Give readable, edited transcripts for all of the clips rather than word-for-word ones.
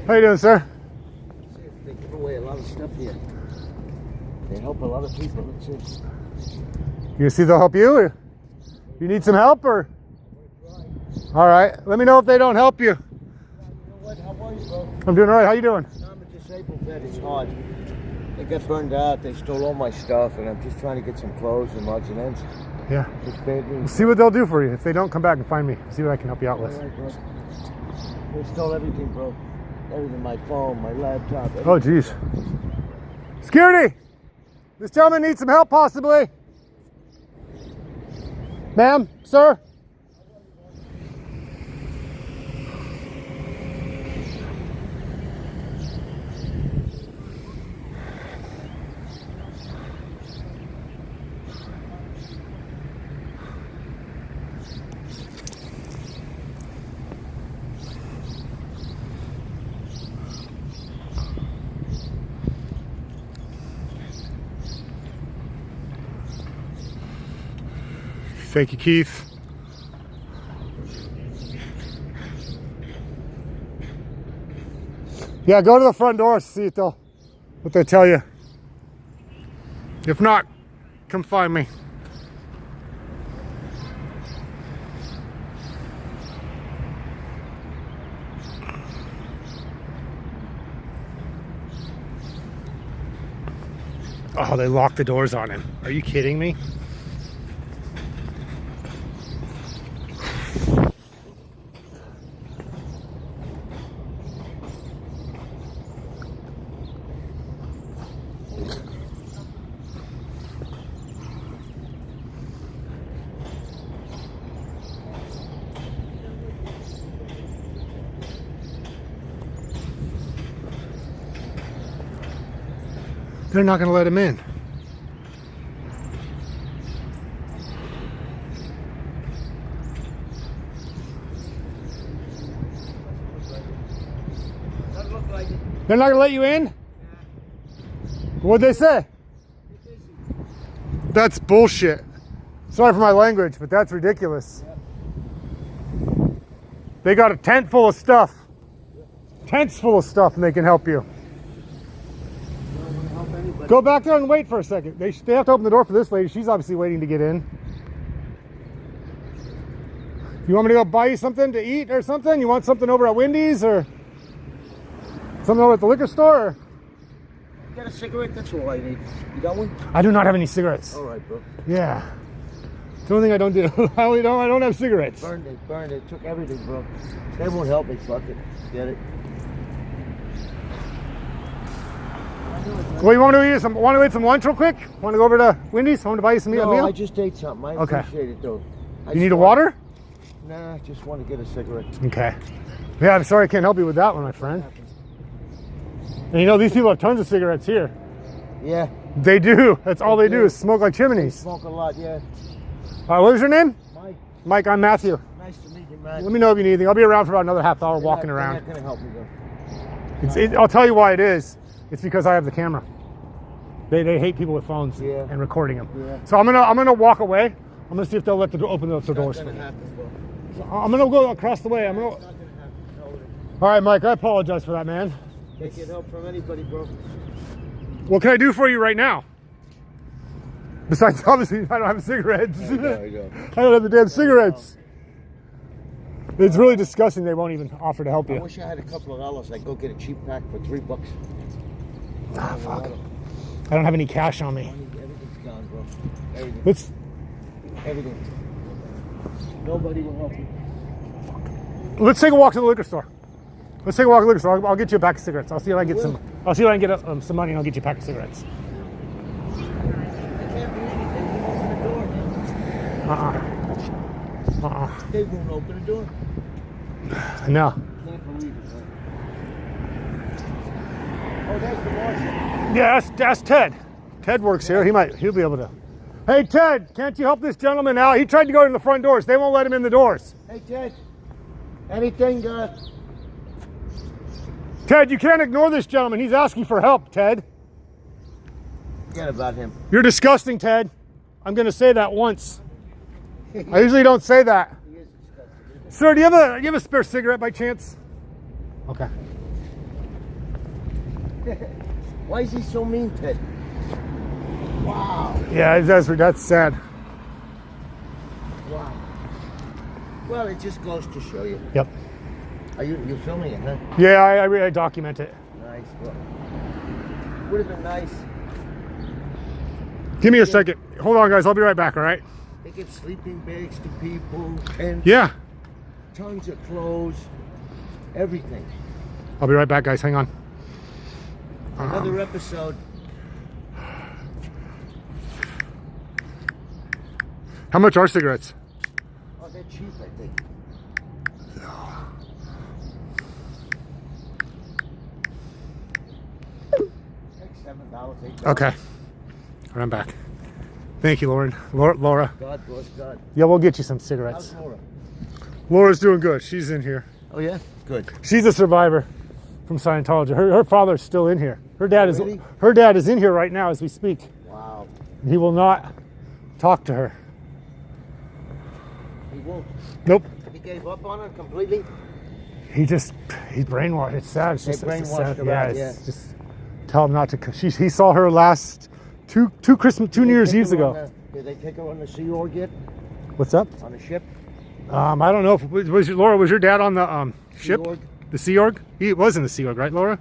How you doing, sir? They give away a lot of stuff here. They help a lot of people. That's it. You see they'll help you? Or you need some help, or? All right. Let me know if they don't help you. You know what? How are you, bro? I'm doing all right. How you doing? I'm a disabled vet. It's hard. They got burned out. They stole all my stuff, and I'm just trying to get some clothes and odds and ends. Yeah. It's bad news. We'll see what they'll do for you. If they don't, come back and find me. See what I can help you out with. All right, bro. They stole everything, bro. Everything. My phone, my laptop. Everything. Oh, geez. Security! This gentleman needs some help, possibly. Ma'am, sir? Thank you, Keith. Yeah, go to the front door, see what they tell you. If not, come find me. Oh, they locked the doors on him. Are you kidding me? They're not going to let him in. They're not going to let you in? What'd they say? That's bullshit. Sorry for my language, but that's ridiculous. They got a tent full of stuff. Tents full of stuff, and they can help you. Go back there and wait for a second. They have to open the door for this lady. She's obviously waiting to get in. You want me to go buy you something to eat or something? You want something over at Wendy's or something over at the liquor store? Or? Get a cigarette, that's all I need. You got one? I do not have any cigarettes. All right, bro. Yeah. It's the only thing I don't do. I don't have cigarettes. Burned it, took everything, bro. They won't help me, fuck it. Get it? Well, you want to eat some lunch real quick? Want to go over to Wendy's? Want to buy you some meal? No, I just ate something. I appreciate it, though. You need a water? Nah, I just want to get a cigarette. Okay. Yeah, I'm sorry I can't help you with that one, my friend. And you know, these people have tons of cigarettes here. Yeah. They do. That's all they do is smoke like chimneys. They smoke a lot, yeah. All right, what was your name? Mike. Mike, I'm Matthew. Nice to meet you, man. Let me know if you need anything. I'll be around for about another half hour walking around. They're not going to help me, though. I'll tell you why it is. It's because I have the camera. They hate people with phones and recording them. Yeah. So I'm gonna walk away. I'm gonna see if they'll let open the doors for me. I'm gonna go across the way. All right, Mike. I apologize for that, man. Can't get help from anybody, bro. What can I do for you right now? Besides, obviously, I don't have cigarettes. I know. I don't have the damn cigarettes. It's really disgusting. They won't even offer to help you. I wish I had a couple of dollars. I'd go get a cheap pack for $3. Ah, fuck. I don't have any cash on me. Everything's gone, bro. Everything. Everything. Nobody will help you. Let's take a walk to the liquor store. Let's take a walk to the liquor store. I'll get you a pack of cigarettes. I'll see if I can get some. I'll see if I can get some money, and I'll get you a pack of cigarettes. I can't believe it. They won't open the door. They won't open the door. No. I can't believe it, man. Oh, that's the marshal. Yeah, that's Ted. Ted works here. He'll be able to. Hey, Ted, can't you help this gentleman out? He tried to go in the front doors. They won't let him in the doors. Hey, Ted. Anything, Ted, you can't ignore this gentleman. He's asking for help, Ted. Forget about him. You're disgusting, Ted. I'm going to say that once. I usually don't say that. He is disgusting. Sir, do you have a spare cigarette by chance? Okay. Why is he so mean, Ted? Wow. Yeah, that's sad. Wow. Well, it just goes to show you. Yep. Are you filming it, huh? Yeah, I document it. Nice. Well, would have been nice. Give me a second. Hold on, guys. I'll be right back, all right? They give sleeping bags to people, tents, Yeah. tons of clothes, everything. I'll be right back, guys. Hang on. Another episode. How much are cigarettes? Oh, they're cheap, I think. Like $7, $8. Okay. All right, I'm back. Thank you, Lauren. Laura. God bless God. Yeah, we'll get you some cigarettes. How's Laura? Laura's doing good. She's in here. Oh, yeah? Good. She's a survivor from Scientology. Her father's still in here. Her dad is Really? her dad is in here right now as we speak. Wow. He will not talk to her. He won't. Nope. He gave up on her completely? He's brainwashed. It's sad. It's They just brainwashed it's sad. her Yeah, out, it's just tell him not to. He saw her last two New Year's Eves ago. Did they take her on the Sea Org yet? What's up? On a ship? I don't know. Laura, was your dad on the ship? Sea Org? The Sea Org? He was in the Sea Org, right, Laura?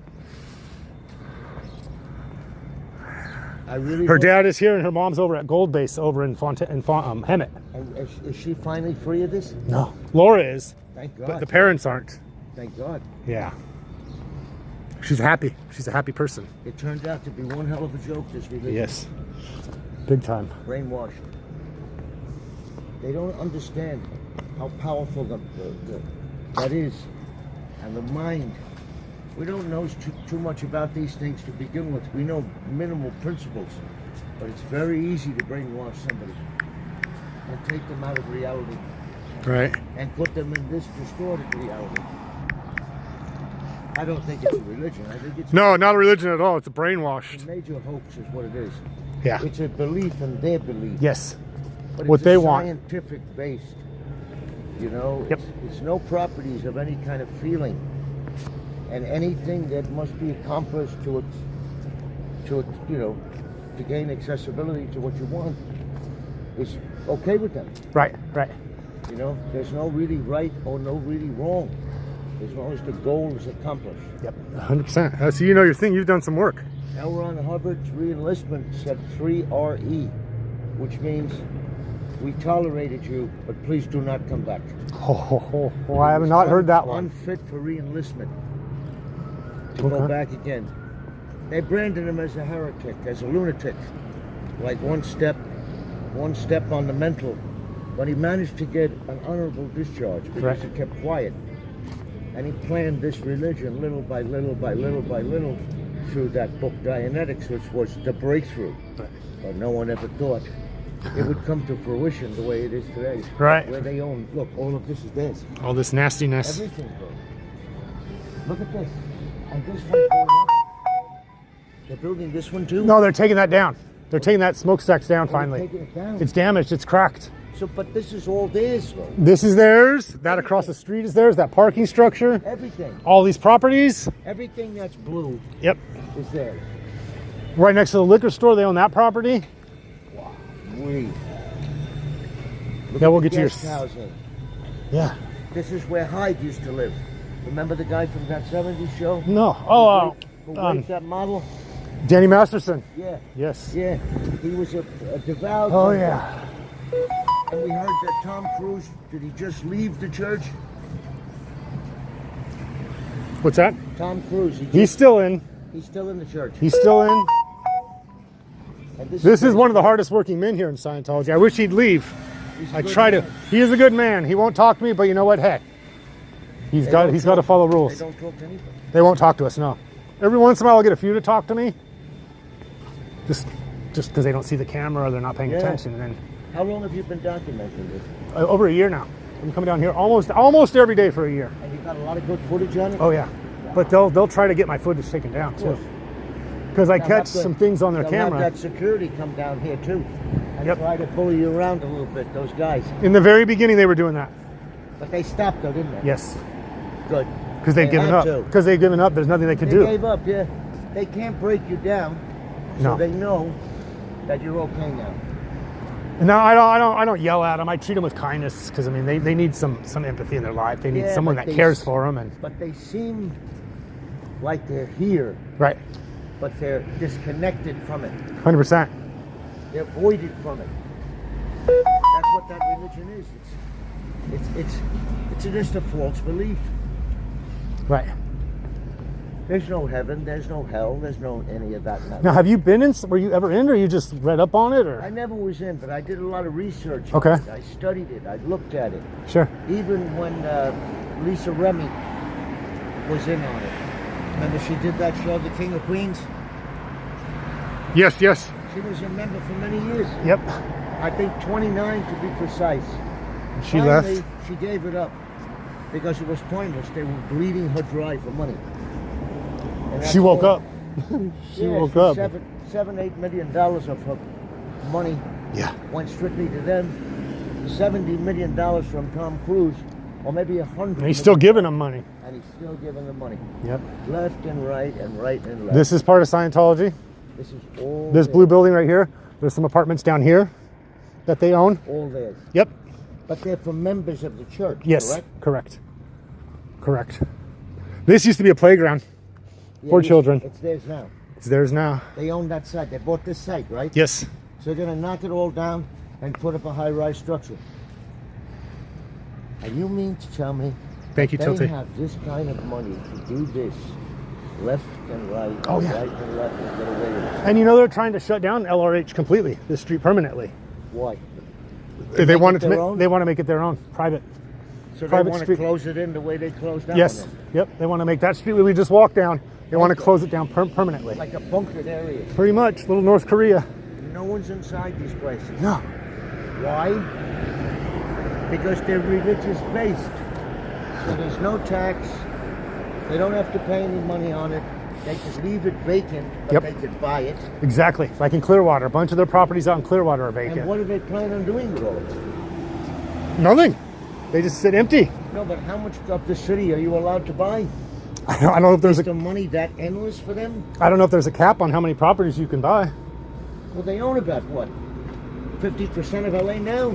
I really Her hope- dad is here, and her mom's over at Gold Base over in Hemet. And is she finally free of this? No, Laura is, Thank God. but the parents aren't. Thank God. Yeah, she's happy. She's a happy person. It turned out to be one hell of a joke, this religion. Yes, big time. Brainwashed. They don't understand how powerful that is, and the mind. We don't know too much about these things to begin with. We know minimal principles, but it's very easy to brainwash somebody and take them out of reality Right. and put them in this distorted reality. I don't think it's a religion. I think it's No, not a religion at all. It's a a brainwashed. major hoax is what it is. Yeah. It's a belief in their belief. Yes. But What it's they want. scientific based. You know, Yep. it's no properties of any kind of feeling. And anything that must be accomplished to gain accessibility to what you want is okay with them. Right. Right. You know, there's no really right or no really wrong, as long as the goal is accomplished. Yep. 100%. So you know your thing. You've done some work. L. Ron Hubbard's re-enlistment said 3RE, which means we tolerated you, but please do not come back. Oh, I have not heard that one. Unfit for re-enlistment. To Okay. go back again. They branded him as a heretic, as a lunatic. Like one step on the mental. But he managed to get an honorable discharge because Right. he kept quiet. And he planned this religion little by little by little by little through that book Dianetics, which was the breakthrough. Right. But no one ever thought it would come to fruition the way it is today. Right. Where they own, look, all of this is theirs. All this nastiness. Everything, bro. Look at this. And this one's going up. They're building this one too? No, they're taking that down. They're taking that smokestacks down They're finally. taking it down. It's damaged. It's cracked. So, but this is all theirs, though. This is theirs. That across the street is theirs. That parking structure. Everything. All these properties. Everything that's blue Yep. is theirs. Right next to the liquor store, they own that property. Wow. Look Yeah, at we'll the get you your. guest housing. Yeah. This is where Hyde used to live. Remember the guy from that 70s show? No. Oh, Who raped that model? Danny Masterson. Yeah. Yes. Yeah. He was a devout. Oh yeah. And we heard that Tom Cruise, did he just leave the church? What's that? Tom Cruise, He's still in. he's still in the church. He's still in. And This is one of the hardest working men here in Scientology. I wish he'd leave. he's a I good try to. man. He is a good man. He won't talk to me, but you know what? Hey, he's They got don't to talk- follow They rules. don't talk to anybody. They won't talk to us. No. Every once in a while, I'll get a few to talk to me. Just because they don't see the camera or they're not paying Yeah. attention. And then How long have you been documenting this? over a year now. I'm coming down here almost every day for a year. And you got a lot of good footage on it? Oh yeah, but they'll try to get my footage taken down Of too, course. because I They'll catch have to- some things on their they'll camera. have that security come down here too. And Yep. try to bully you around a little bit, those guys. In the very beginning, they were doing that. But they stopped though, didn't they? Yes, Good. because they've They given had up. to. Because they've given up. There's nothing they could They do. gave up, yeah. They can't break you down, so No. they know that you're okay now. No, I don't yell at them. I treat them with kindness because I mean they need some empathy in their life. They need Yeah, someone but that they cares s- for them and But they seem like they're here, right, but they're disconnected from it. 100%. They're voided from it. That's what that religion is. It's just a false belief. Right. There's no heaven. There's no hell. There's no any of that. Now, have you been in? Were you ever in, or you just read up on it, or? I never was in, but I did a lot of research. Okay. On it. I studied it. I looked at it. Sure. Even when Lisa Remy was in on it. Remember she did that show, The King of Queens? Yes. Yes. She was a member for many years. Yep. I think 29 to be precise. She Finally, left. she gave it up because it was pointless. They were bleeding her dry for money. And that's She woke all. up. She woke up. $7-8 million of her money Yeah. went strictly to them. $70 million from Tom Cruise, or maybe $100. And he's still giving them money. And he's still giving them money. Yep. Left and right and right and left. This is part of Scientology. This is all This theirs. blue building right here. There's some apartments down here that they own. All theirs. Yep. But they're for members of the church, Yes. correct? Correct. This used to be a playground Yeah, for children. It's theirs now. It's theirs now. They own that site. They bought this site, right? Yes. So they're going to knock it all down and put up a high-rise structure. And you mean to tell me Thank you, they Tilty. have this kind of money to do this, left and right, Oh, yeah. right and left, and get away with it? And you know they're trying to shut down LRH completely, this street permanently. Why? They make want it to their own? they want to make it their own, private. So they Private want to street. close it in the way they closed down Yes. on it. Yep. They want to make that street we just walked down. They want to Okay. close it down permanently. Like a bunkered area. Pretty much, little North Korea. No one's inside these places. No. Why? Because they're religious based. So there's no tax. They don't have to pay any money on it. They could leave it vacant, but Yep. they could buy it. Exactly. Like in Clearwater, a bunch of their properties out in Clearwater are vacant. And what do they plan on doing with all of it? Nothing. They just sit empty. No, but how much of the city are you allowed to buy? I don't know if there's Is a the money that endless for them? I don't know if there's a cap on how many properties you can buy. Well, they own about what? 50% of LA now?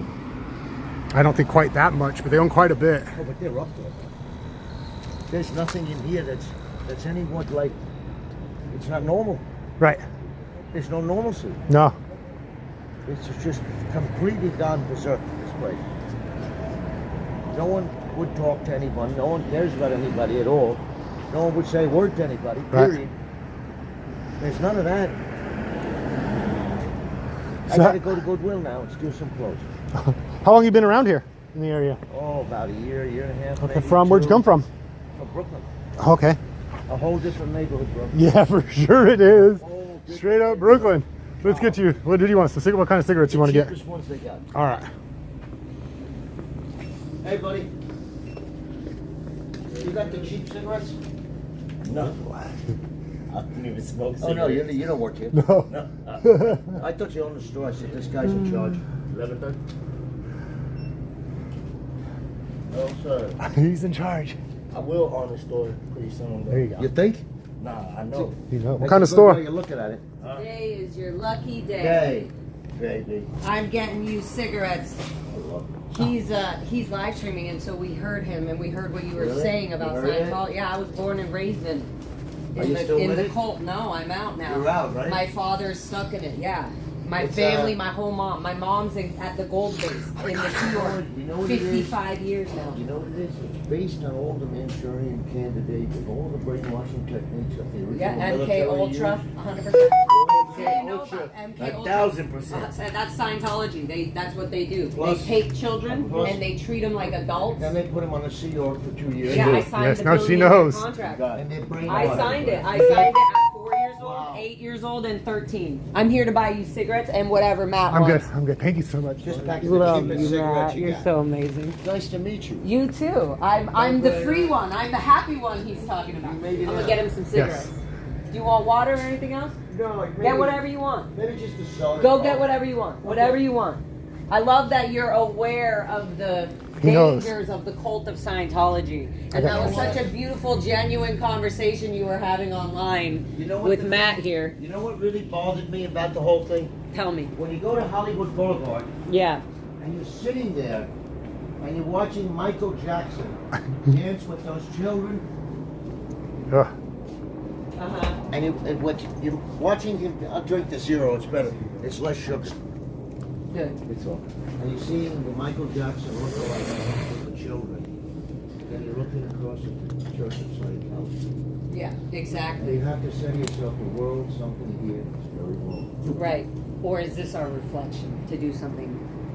I don't think quite that much, but they own quite a bit. Oh, but they're up there. There's nothing in here that's anyone like. It's not normal. Right. There's no normalcy. No. It's just completely gone berserk, this place. No one would talk to anyone. No one cares about anybody at all. No one would say a word to anybody, Right. period. There's none of that. I So- gotta go to Goodwill now and steal some clothes. How long you been around here in the area? Oh, about a year and a half. Okay, maybe from where'd you two. come from? From Brooklyn. Okay. A whole different neighborhood, bro. Yeah, for sure it is. Whole different Straight up Brooklyn. Let's get you. What did you want? So, what kind of cigarettes you want to get? Cheapest ones they got. All right. Hey, buddy. You got the cheap cigarettes? No, I don't even smoke Oh, cigarettes. no, you don't work here. No. No. I thought you owned the store. I said, this guy's in charge. 11:30? No, sir. He's in charge. I will own the store pretty soon. Though. There you go. You think? Nah, I know. You know, what That's kind a of good store? way You're looking at it. Today is your lucky day. Day. Baby. I'm getting you cigarettes. He's live streaming, and so we heard him, and we heard what you were Really? saying about You heard it? Scientology. Yeah, I was born and raised in Are you the, still in with the it? cult. No, I'm out now. You're out, right? My father's stuck in it. Yeah. My It's, family, my whole mom. My mom's at the gold base in the Sea Org. You know what it is? 55 years now. You know what it is? It's based on all the Manchurian candidates and all the brainwashing techniques of the original Yeah, MK military Ultra, used. 100%. All Yeah, you know Ultra. about MK 1,000%. That's Scientology. That's what they do. Plus- they take children plus- and they treat them like adults. Then they put them on a Sea Org for 2 years. Yeah, I Yes, signed the now she billion-dollar knows. contract. And they I signed it. I signed it at 4 years old, Wow. 8 years old, and 13. I'm here to buy you cigarettes and whatever Matt I'm good. wants. I'm good. Thank you so much. Just pack the Love cheapest you, cigarettes Matt. you You're got. so amazing. Nice to meet you. You too. I'm the free one. I'm the happy one he's talking about. You I'm made it gonna out. get him some cigarettes. Do you want water or anything else? No, Get whatever you want. Maybe just a soda. Go get whatever you want. Whatever you want. I love that you're aware of the He knows. dangers of the cult of Scientology. And that was such a beautiful, genuine conversation you were having online with Matt here. You know what really bothered me about the whole thing? Tell me. When you go to Hollywood Boulevard Yeah. and you're sitting there and you're watching Michael Jackson dance with those children, Ugh. and you're watching him. I'll drink the zero. It's better. It's less sugar. Good. It's all. And you're seeing the Michael Jackson look like with the children. Then you're looking across at the Church of Scientology. Yeah, And exactly. you have to say to yourself, the world, something here is very wrong. Right. Or is this our reflection to do something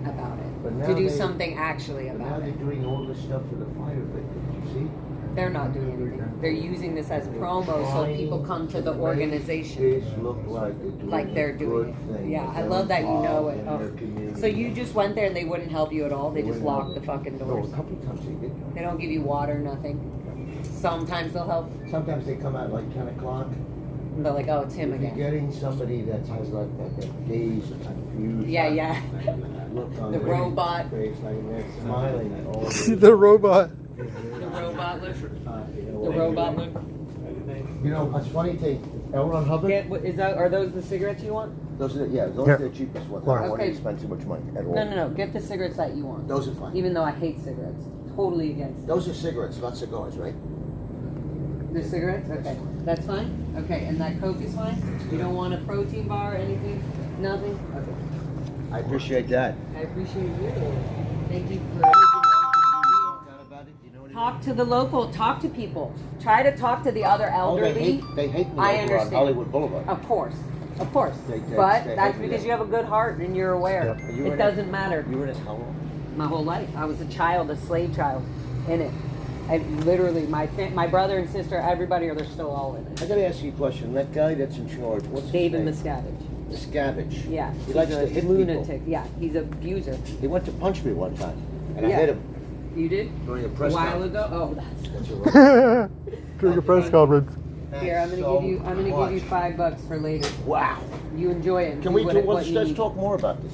about But it? now To do they- something actually But now about they're it? doing all this stuff for the fire victims, you see? They're not doing anything. They're using this as promo so people come to the Make organization. This look like they're doing Like they're doing a good it. thing. Yeah, I They're love that you know it. involved in Oh. their community. So you just went there and they wouldn't help you at all? They just locked the fucking No, doors? a couple of times they did. They don't give you water, nothing? Sometimes they'll help. Sometimes they come out like 10 o'clock. And they're like, oh, it's him If you're again. getting somebody that has like that gaze of confusion. Yeah, yeah. Look on The their robot. face, like they're smiling at all this. The robot. The robot look. The The robot look. You know, it's funny thing. L. Ron Hubbard. Are those the cigarettes you want? Those are those Here. are the cheapest ones. Laura. I don't want Okay. to spend too much money at all. No. Get the cigarettes that you want. Those are fine. Even though I hate cigarettes. Totally against it. Those are cigarettes, not cigars, right? The cigarettes? Okay. That's fine? Okay. And that Coke is fine? You don't want a protein bar or anything? Nothing? Okay. I appreciate that. I appreciate you. Thank you for talk to the local, talk to people. Try to talk to the other Oh, elderly. they hate me I over on understand. Hollywood Boulevard. Of course. They But hate that's me, because yeah. you have a good heart and you're aware. Yep. You were It in doesn't matter. You were in it how long? My whole life. I was a child, a slave child in it. I literally, my brother and sister, everybody, they're still all in it. I gotta ask you a question. That guy that's in charge, what's David his name? Miscavige. Miscavige. Yeah. He likes he's to a hit lunatic. people. Yeah, he's an abuser. He went to punch me one time, and I Yeah. hit him You did? during a A press while conference. ago? Oh, that's That's all right. During a press conference. here. I'm gonna give you $5 for later. Wow. You enjoy it. Can we do? Let's need. talk more about this.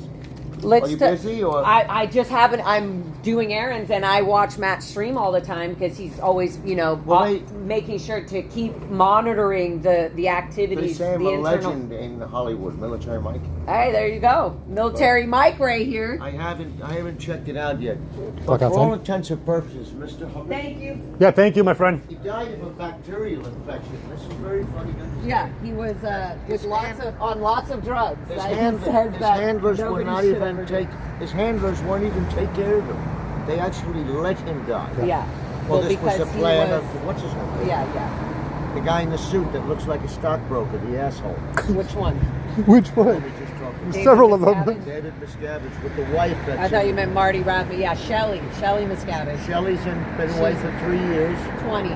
Let's Are you ta- busy, or- I just haven't. I'm doing errands and I watch Matt stream all the time because he's always, Well, making sure to keep monitoring the They activities. say I'm the a internal. legend in Hollywood, military Mike. Hey, there you go, military Mike right here. I haven't checked it out yet. Look But for all outside. intents and purposes, Mr. Hubbard, Thank you. Yeah, thank you, my friend. he died of a bacterial infection. This is very funny. Yeah, he was with on lots of drugs. His, That he handlers, says his that handlers would nobody not should even ever take. His handlers won't even take care of him. They actually let him die. do. Yeah. Well, this was because the he plan was- of what's his name? Yeah. The guy in the suit that looks like a stockbroker, the asshole. Which one? Which one? We just talked about Several of them. Miscavige? David Miscavige with the wife. That's I thought in- you meant Marty Rapp. Yeah, Shelly Miscavige. Shelley's been away for 3 years, 20,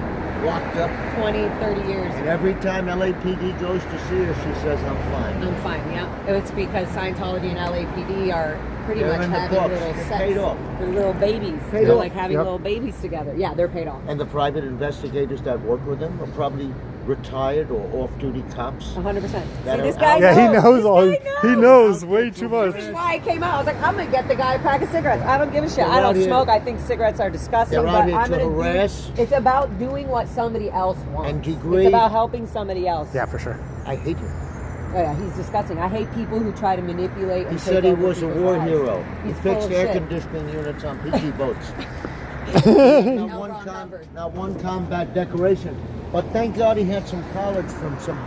locked up, 30 years. and every time LAPD goes to see her, she says, "I'm fine." I'm fine, yeah. It's because Scientology and LAPD are pretty They're much in the having books. little They're sex. paid off. They're little babies. Paid They're off. like having Yep. little babies together. Yeah, they're paid off. And the private investigators that work with them are probably retired or off-duty cops. 100%. That See, this are- guy Yeah, he knows This all. guy He knows way too much. This is why I came out. I was like, I'm going to get the guy a pack of cigarettes. I don't give a shit. They're I out don't here- smoke. I think cigarettes are disgusting. They're out But here I'm to gonna harass It's about doing what somebody else wants. and degrade. It's about helping somebody else. Yeah, for sure. I hate him. Oh, yeah, he's disgusting. I hate people who try to manipulate and He take said he over was a people's war lives. hero. He He's full fixed of air shit. conditioning units on PT boats. L. not, Ron Hubbard. not one combat decoration. But thank God he had some college from some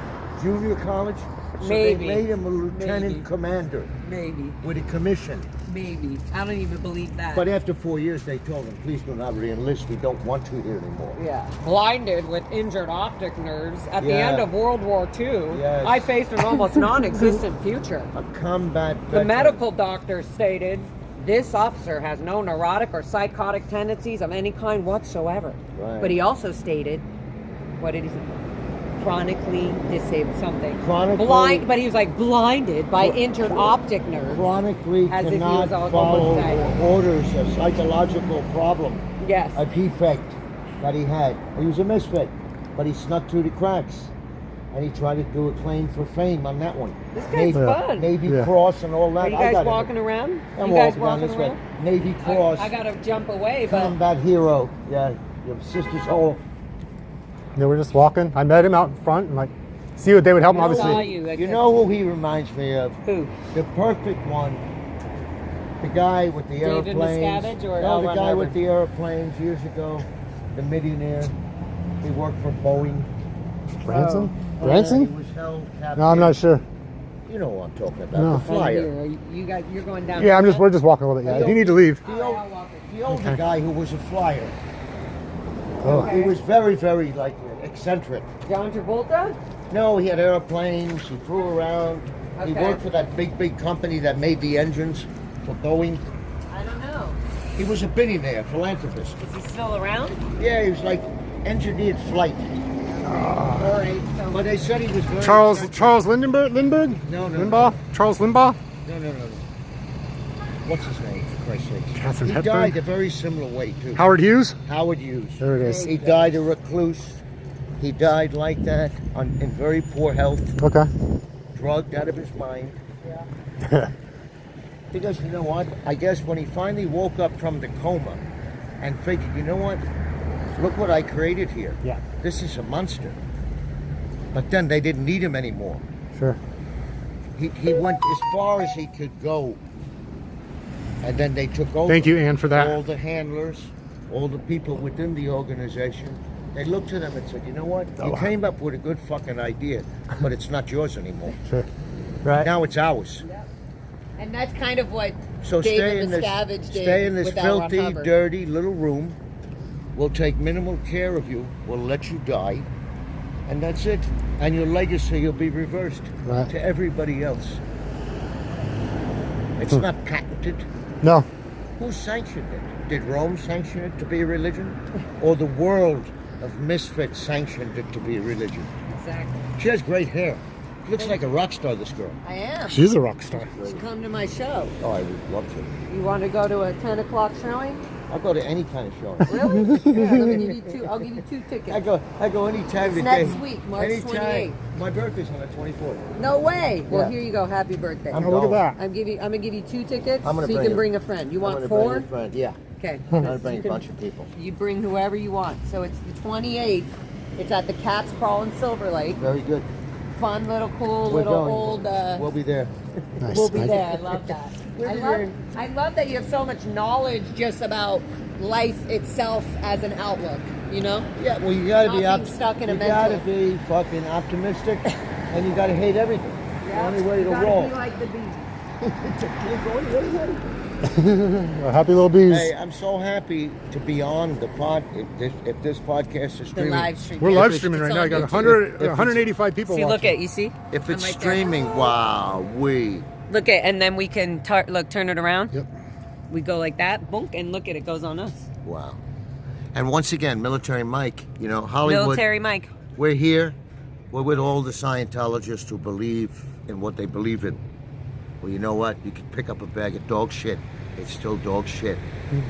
junior college. So Maybe. they made him a lieutenant Maybe. commander Maybe. with a commission. Maybe. I don't even believe that. But after 4 years, they told him, please do not re-enlist. We don't want you here anymore. yeah. Blinded with injured optic nerves at the Yeah. end of World War II, Yes. I faced an almost non-existent future. A combat The veteran. medical doctor stated, this officer has no neurotic or psychotic tendencies of any kind whatsoever. Right. But he also stated, what did he say? Chronically disabled something. Chronically- Blind, but he was like blinded by injured optic nerves. Chronically As if he cannot was almost follow dead. orders, a psychological problem, Yes. a defect that he had. He was a misfit, but he snuck through the cracks. and he tried to do a claim for fame on that one. This guy's fun. Navy Yeah. Cross and all that. Are you guys walking around? I'm You guys walking walking this way. around? Navy Cross. I gotta jump away, but Combat hero. Yeah, your sister's whole. Yeah, we're just walking. I met him out in front and like, see what they would help him, I obviously. saw you. You know who he reminds me of? Who? The perfect one. The guy with the David airplanes. Miscavige or no, L. the Ron guy Hubbard? with the airplanes years ago. The millionaire. He worked for Boeing. Branson? He Branson? was held captive. No, I'm not sure. You know what I'm talking about. No. The flyer. You're going down. Yeah, to we're just walking a little bit. Yeah, if you need to leave. The older guy who was a flyer. Oh. He was very, very like eccentric. John Travolta? No, he had airplanes. He flew around. He Okay. worked for that big company that made the engines for Boeing. I don't know. He was a billionaire, philanthropist. Is he still around? Yeah, he was like engineered flight. All right. So But they said he was very Charles Lindbergh? No. Limbaugh? Charles Limbaugh? No. What's his name, for Christ's sake? Catherine He Hepburn? died a very similar way, too. Howard Hughes? Howard Hughes. There it is. He died a recluse. He died like that, in very poor health, Okay. drugged out of his mind. Because you know what? I guess when he finally woke up from the coma and figured, you know what? Look what I created here. Yeah. This is a monster. But then they didn't need him anymore. Sure. He went as far as he could go. And then they took over. Thank you, Ann, for that. All the handlers, all the people within the organization. They looked to them and said, you know what? You came up with a good fucking idea, but it's not yours anymore. Sure. Right. Now it's ours. and that's kind of what So David Miscavige did stay in this with L. Ron filthy, Hubbard. dirty little room. We'll take minimal care of you. We'll let you die. And that's it. And your legacy will be reversed Right. to everybody else. It's not patented. No. Who sanctioned it? Did Rome sanction it to be a religion? Or the world of misfits sanctioned it to be a religion? Exactly. She has great hair. Looks like a rock star, this girl. I am. She's a rock star. You should come to my show. Oh, I would love to. You want to go to a 10 o'clock showing? I'll go to any kind of show. Really? Yeah, let me give you two. I'll give you 2 tickets. I go anytime It's of the next day. week, March Anytime. 28th. My birthday's on the 24th. No way. Well, Yeah. here you go. Happy birthday. Oh, look at that. I'm gonna give you 2 tickets, I'm so gonna you bring can it. bring a friend. You I'm want gonna 4? bring a friend. Yeah. Okay. I'm gonna bring You a can- bunch of people. You bring whoever you want. So it's the 28th. It's at the Cat's Crawl in Silver Lake. Very good. Fun little cool We're little going. old. We'll be there. Nice. We'll be Nice. there. I love that. We'll be there. I love that you have so much knowledge just about life itself as an outlook. You know. Yeah, well, you gotta be Not being stuck in a You mental- gotta be fucking optimistic, and you gotta hate everything. The only way to You gotta roll. be like the bee. Happy little bees. Hey, I'm so happy to be on the pod. If this podcast is The streaming, live stream. We're Yeah. live It's streaming right on now. You got YouTube. 100, 185 people See, watching. look at you see. if I'm it's right there. streaming, wow, Look at, and then we can look, turn it around. Yep. We go like that, bonk, and look at it goes on us. wow. And once again, Military Mike, you know, Hollywood. Military Mike. We're here. We're with all the Scientologists who believe in what they believe in. Well, you know what? You can pick up a bag of dog shit. It's still dog shit.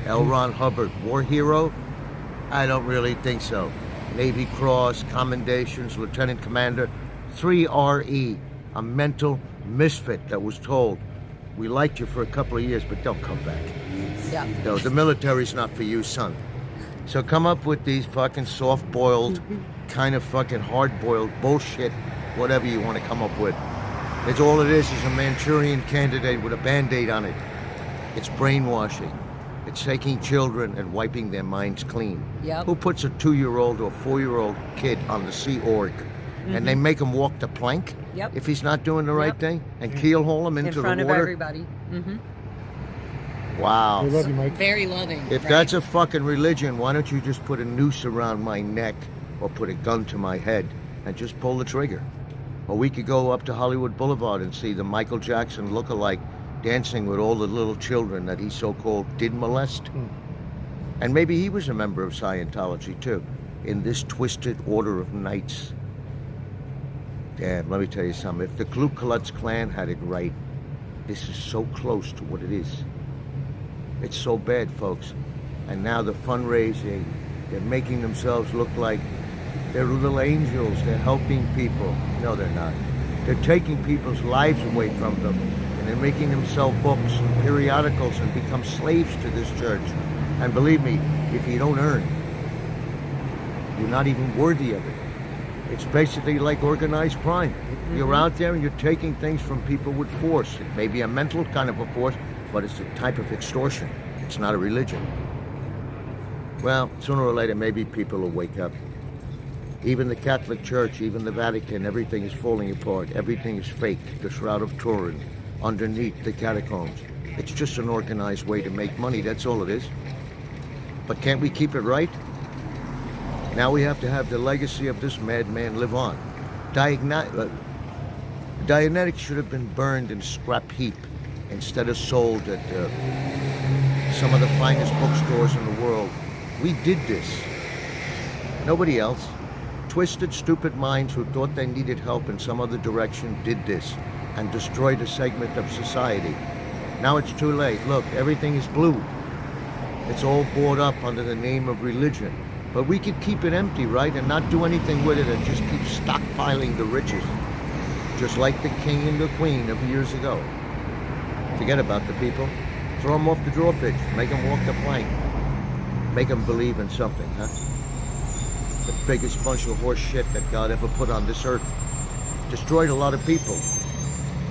L. Ron Hubbard, war hero? I don't really think so. Navy Cross, commendations, Lieutenant Commander, 3RE, a mental misfit that was told, we liked you for a couple of years, but don't come back. Yeah. No, the military's not for you, son. So come up with these fucking soft-boiled, kind of fucking hard-boiled bullshit, whatever you want to come up with. It's all it is a Manchurian candidate with a Band-Aid on it. It's brainwashing. It's taking children and wiping their minds clean. Yep. Who puts a 2-year-old or 4-year-old kid on the Sea Org and they make him walk the plank Yep. if he's not doing the right Yep. thing and keelhaul him In into front the of water? everybody. Mm-hmm. Wow. We love you, Mike. Very loving. If right? that's a fucking religion, why don't you just put a noose around my neck or put a gun to my head and just pull the trigger? Or we could go up to Hollywood Boulevard and see the Michael Jackson look-alike dancing with all the little children that he so-called did molest. And maybe he was a member of Scientology too, in this twisted order of knights. Damn, let me tell you something. If the Ku Klux Klan had it right, this is so close to what it is. It's so bad, folks. And now the fundraising, they're making themselves look like They're little angels. They're helping people. No, they're not. They're taking people's lives away from them, and they're making them sell books and periodicals and become slaves to this church. And believe me, if you don't earn, you're not even worthy of it. It's basically like organized crime. You're out there and you're taking things from people with force. It may be a mental kind of a force, but it's a type of extortion. It's not a religion. Well, sooner or later, maybe people will wake up. Even the Catholic Church, even the Vatican, everything is falling apart. Everything is fake. The Shroud of Turin, underneath the catacombs. It's just an organized way to make money. That's all it is. But can't we keep it right? Now we have to have the legacy of this madman live on. Dianetics should have been burned in a scrap heap instead of sold at some of the finest bookstores in the world. We did this. Nobody else. Twisted, stupid minds who thought they needed help in some other direction did this and destroyed a segment of society. Now it's too late. Look, everything is blue. It's all bought up under the name of religion. But we could keep it empty, right? And not do anything with it and just keep stockpiling the riches. Just like the king and the queen of years ago. Forget about the people. Throw them off the drawbridge. Make them walk the plank. Make them believe in something, huh? The biggest bunch of horse shit that God ever put on this earth. Destroyed a lot of people.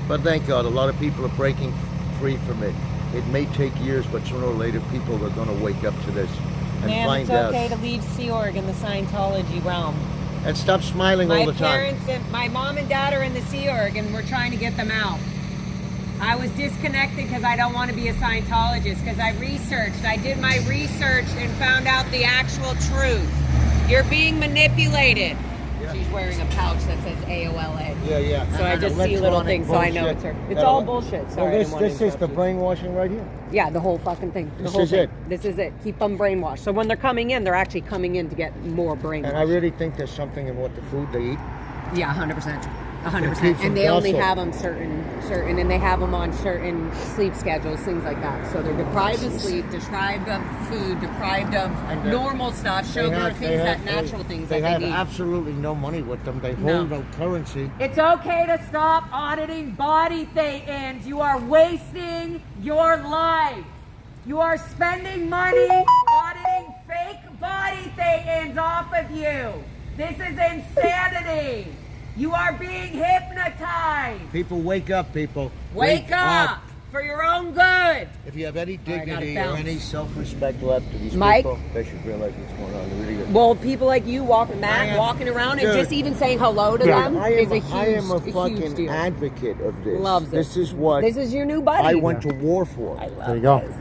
But thank God, a lot of people are breaking free from it. It may take years, but sooner or later, people are going to wake up to this and Ma'am, find it's out. okay to leave Sea Org in the Scientology realm. And stop smiling all the time. My parents and my mom and dad are in the Sea Org, and we're trying to get them out. I was disconnected because I don't want to be a Scientologist, because I researched. I did my research and found out the actual truth. You're being manipulated. Yeah. She's wearing a pouch that says AOLA. Yeah. So I just see little things, so I know it's her. It's all bullshit. Sorry. So this is the brainwashing right here? Yeah, the whole fucking thing. This is it. This is it. Keep them brainwashed. So when they're coming in, they're actually coming in to get more brainwashed. And I really think there's something in what the food they eat. Yeah, 100%. 100%. And they only have them certain, and they have them on certain sleep schedules, things like that. So they're deprived of sleep, deprived of food, deprived of normal stuff, sugar, natural things that they need. They have absolutely no money with them. They hold no currency. It's okay to stop auditing body thetans. You are wasting your life. You are spending money auditing fake body thetans off of you. This is insanity. You are being hypnotized. People, wake up, people. Wake up for your own good. If you have any dignity or any self-respect left to these Mike, people, they should realize what's going on. They're really good. Well, people like you walking around and just even saying hello to them is a huge, I am a fucking advocate of this. Loves it. This is what is your new buddy. I went to war for. I love there you go. This.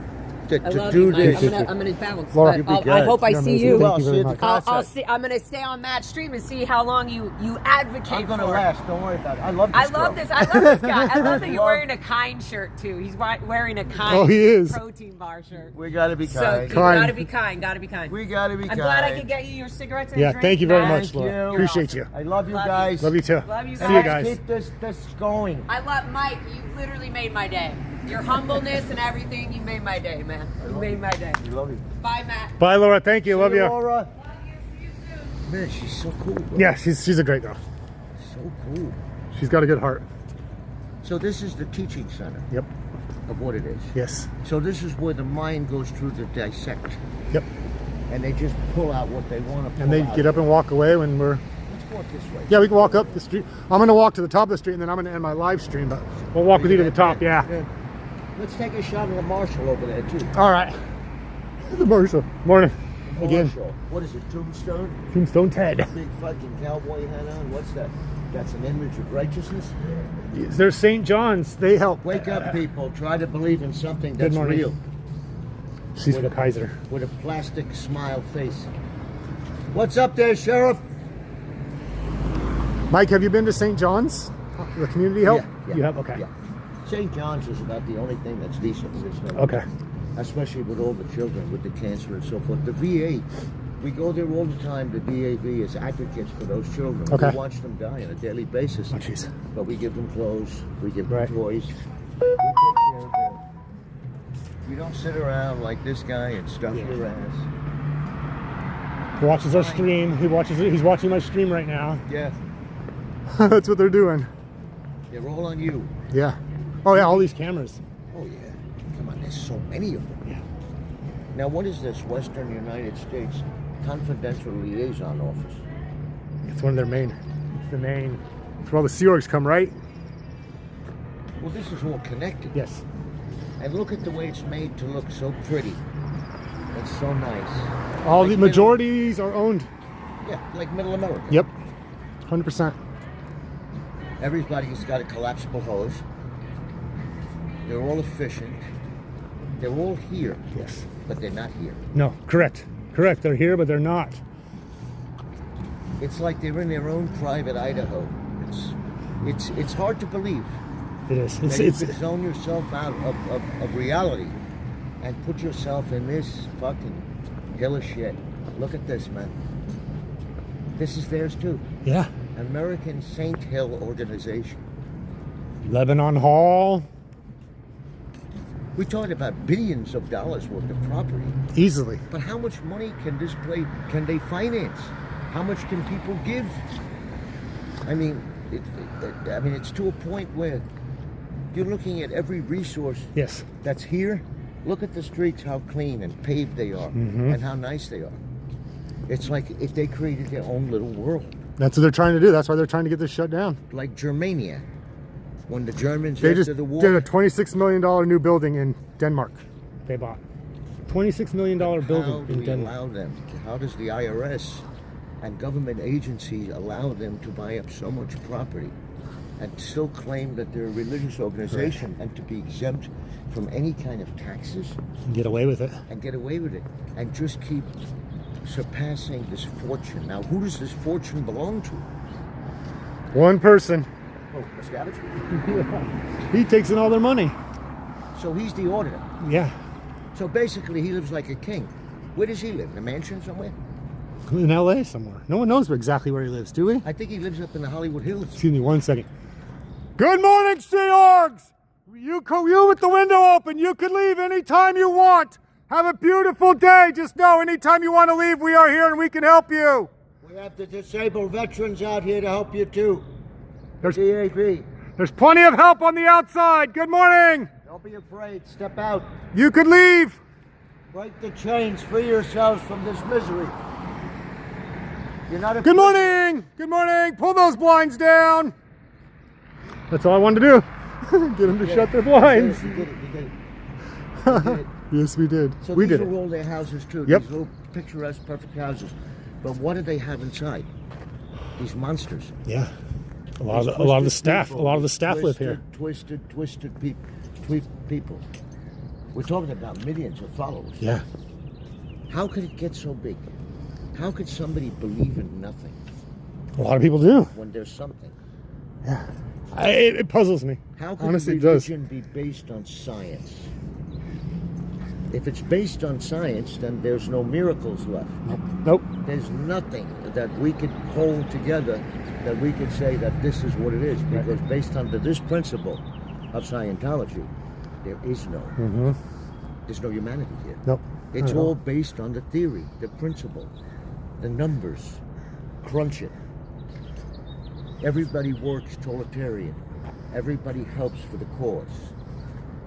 To do this. I'm gonna bounce. Laura, But I hope I see you. Thank you very much. I'll see. I'm gonna stay on Matt's stream and see how long you advocate. I'm gonna for. last. Don't worry about it. I love this. I love this guy. I love that you're wearing a kind shirt too. He's wearing a kind protein bar shirt. We gotta be kind. So you gotta be kind. Gotta be kind. We gotta be kind. I'm glad I could get you your cigarettes and yeah, drink. thank you very much, Laura. Appreciate you. I love you guys. Love you too. Love you guys. See you guys. Keep this going. I love Mike. You literally made my day. Your humbleness and everything, you made my day, man. You made my day. We love you. Bye, Matt. Bye, Laura. Thank you. Love you. Laura. Love you. See you soon. Man, she's so cool. Bro. Yeah, she's a great girl. So cool. She's got a good heart. So this is the teaching center. Yep. Of what it is. Yes. So this is where the mind goes through the dissect. Yep. And they just pull out what they want to pull And they out. get up and walk away when we're... Let's walk this way. Yeah, we can walk up the street. I'm going to walk to the top of the street and then I'm going to end my live stream, but we'll walk with you to the top, yeah. Let's take a shot of the Marshall over there, too. All right. The Marshall. Morning. Again. Marshall. What is it, Tombstone? Tombstone Ted. Big fucking cowboy hat on. What's that? That's an image of righteousness? There's St. John's. They help. Wake up, people. Try to believe in something that's real. She's from Kaiser. With a plastic smile face. What's up there, Sheriff? Mike, have you been to St. John's? The community help? Yeah. You have? Okay. Yeah. St. John's is about the only thing that's decent in this neighborhood. Okay. Especially with all the children with the cancer and so forth. The VA, we go there all the time. The VAV is advocates for those children. Okay. We watch them die on a daily basis. Oh, jeez. But we give them clothes. We give them toys. We take care of them. We don't sit around like this guy and stuff your ass. Watches our stream. He's watching my stream right now. Yeah. That's what they're doing. They're all on you. Yeah. Oh yeah, all these cameras. Oh yeah. Come on, there's so many of them. Yeah. Now what is this Western United States Confidential Liaison Office? It's one of their main. It's the main. It's where all the Sea Orgs come, right? Well, this is all connected. Yes. And look at the way it's made to look so pretty. It's so nice. All Like the majorities are owned. Yeah, like Middle America. Yep. 100%. Everybody's got a collapsible hose. They're all efficient. They're all here, Yes. but they're not here. No, correct. Correct. They're here, but they're not. It's like they're in their own private Idaho. It's hard to believe It is. that It's you could zone yourself out of reality and put yourself in this fucking hill of shit. Look at this, man. This is theirs too. yeah. American Saint Hill Organization. Lebanon Hall. We talked about billions of dollars worth of property. Easily. But how much money can they finance? How much can people give? I mean, it's to a point where you're looking at every resource Yes. that's here. Look at the streets, how clean and paved they are, and how nice they are. It's like if they created their own little world. That's what they're trying to do. That's why they're trying to get this shut down. Like Germania, when the Germans They after just the war. did a $26 million new building in Denmark. They bought $26 million How building do in we Denmark. allow them? How does the IRS and government agencies allow them to buy up so much property and still claim that they're a religious organization and to be exempt from any kind of taxes Get away with it. and get away with it and just keep surpassing this fortune? Now, who does this fortune belong to? One person. Oh, Miscavige? He takes in all their money. So he's the auditor. Yeah. So basically, he lives like a king. Where does he live? In a mansion somewhere? In LA somewhere. No one knows exactly where he lives, do we? I think he lives up in the Hollywood Hills. Excuse me 1 second. Good morning, Sea Orgs! You with the window open. You can leave anytime you want. Have a beautiful day. Just know anytime you want to leave, we are here and we can help you. We have the disabled veterans out here to help you too. There's, DAV. there's plenty of help on the outside. Good morning. Don't be afraid. Step out. You could leave. Break the chains. Free yourselves from this misery. You're not a Good morning. Good morning. Pull those blinds down. That's all I wanted to do. Get them to shut their blinds. You did it. You did it. You did it. Yes, we did. So We these did are it. all their houses too. Yep. These little picturesque, perfect houses. But what do they have inside? These monsters. Yeah. A These lot of the twisted staff. people, A lot of the these staff live here. Twisted people. We're talking about millions of followers. Yeah. How could it get so big? How could somebody believe in nothing A lot of people do. when there's something? Yeah. It puzzles me. How could Honestly, it does. religion be based on science? If it's based on science, then there's no miracles left. Nope. There's nothing that we could hold together that we could say that this is what it is. Because based on this principle of Scientology, there is there's no humanity here. Nope. It's Not at all based on the theory, the principle, the numbers. Crunch it. Everybody works totalitarian. Everybody helps for the cause.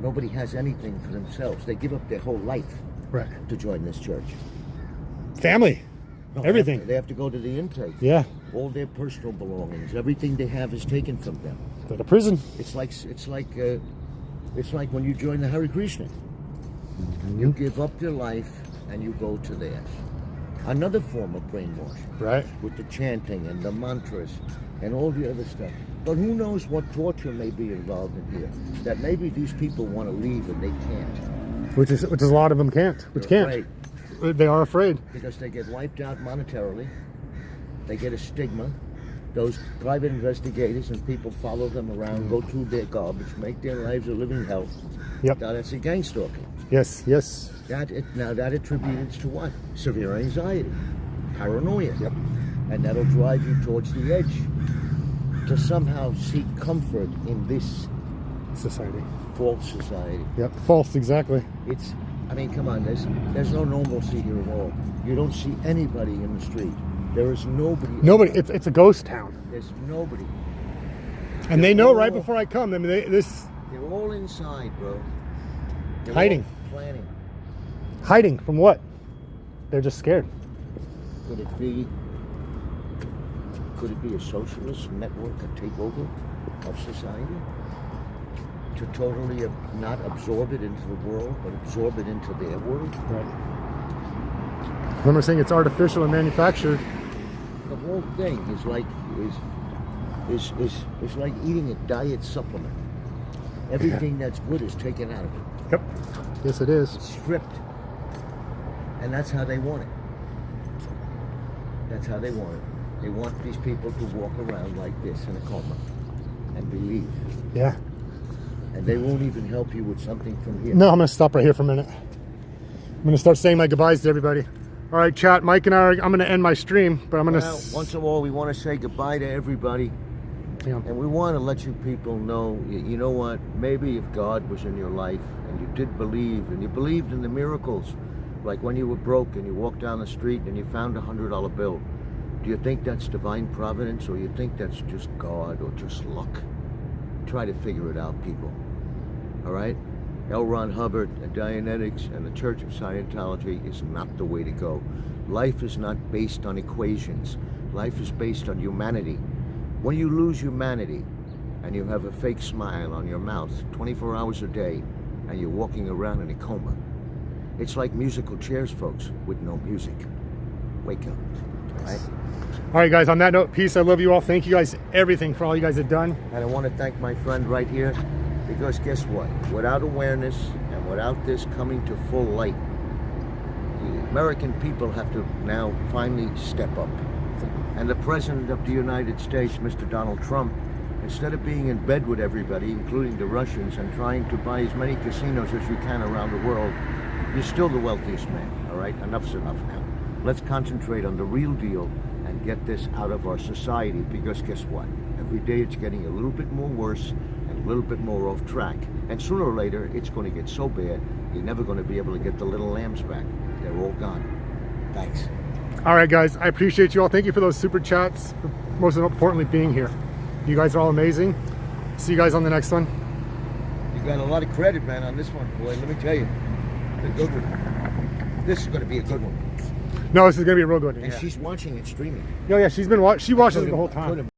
Nobody has anything for themselves. They give up their whole life Right. to join this church. Family. No, Everything. They have to go to the intake. Yeah. All their personal belongings, everything they have is taken from them. Go to prison. It's like when you join the Hare Krishna. You give up your life and you go to theirs. Another form of brainwashing. Right. With the chanting and the mantras and all the other stuff. But who knows what torture may be involved in here? That maybe these people want to leave and they can't. Which is a lot of them can't. Which They're can't. afraid They are afraid. because they get wiped out monetarily. They get a stigma. Those private investigators and people follow them around, go through their garbage, make their lives a living hell. Yep. Now that's a gang stalking. Yes. Yes. Now that attributes to what? Severe anxiety, paranoia. Yep. And that'll drive you towards the edge to somehow seek comfort in this Society. false society. Yep. False. Exactly. It's I mean, come on, there's no normalcy here at all. You don't see anybody in the street. There is nobody. Nobody. It's a ghost town. There's nobody. And they know right before I come. I mean, They're all inside, bro. They're hiding. all planning. Hiding from what? They're just scared. Could it be a socialist network, a takeover of society? To totally not absorb it into the world, but absorb it into their world? Right. Remember saying it's artificial and manufactured. The whole thing is like is like eating a diet supplement. Everything that's good is taken out of it. Yep. Yes, it is. It's stripped. And that's how they want it. That's how they want it. They want these people to walk around like this in a coma and believe. Yeah. And they won't even help you with something from here. No, I'm going to stop right here for a minute. I'm going to start saying my goodbyes to everybody. All right, chat. Mike and I'm going to end my stream, but I'm going to... Well, once in a while, we want to say goodbye to everybody. Yeah. And we want to let you people know, you know what, maybe if God was in your life and you did believe, and you believed in the miracles, like when you were broke and you walked down the street and you found a $100 bill, do you think that's divine providence, or you think that's just God or just luck? Try to figure it out, people. All right? L. Ron Hubbard and Dianetics and the Church of Scientology is not the way to go. Life is not based on equations. Life is based on humanity. When you lose humanity and you have a fake smile on your mouth 24 hours a day and you're walking around in a coma, it's like musical chairs, folks, with no music. Wake up. All right? All right, guys, on that note, peace. I love you all. Thank you guys, everything for all you guys have done. And I want to thank my friend right here, because guess what? Without awareness and without this coming to full light, the American people have to now finally step up. And the President of the United States, Mr. Donald Trump, instead of being in bed with everybody, including the Russians, and trying to buy as many casinos as you can around the world, you're still the wealthiest man, all right? Enough's enough now. Let's concentrate on the real deal and get this out of our society, because guess what? Every day it's getting a little bit more worse and a little bit more off track. And sooner or later, it's going to get so bad, you're never going to be able to get the little lambs back. They're all gone. Thanks. All right, guys, I appreciate you all. Thank you for those super chats. Most importantly, being here. You guys are all amazing. See you guys on the next one. You got a lot of credit, man, on this one, boy. Let me tell you. A good one. This is going to be a good one. No, this is going to be a real good one. And yeah. she's watching it streaming. Oh, yeah, she watches it the whole time.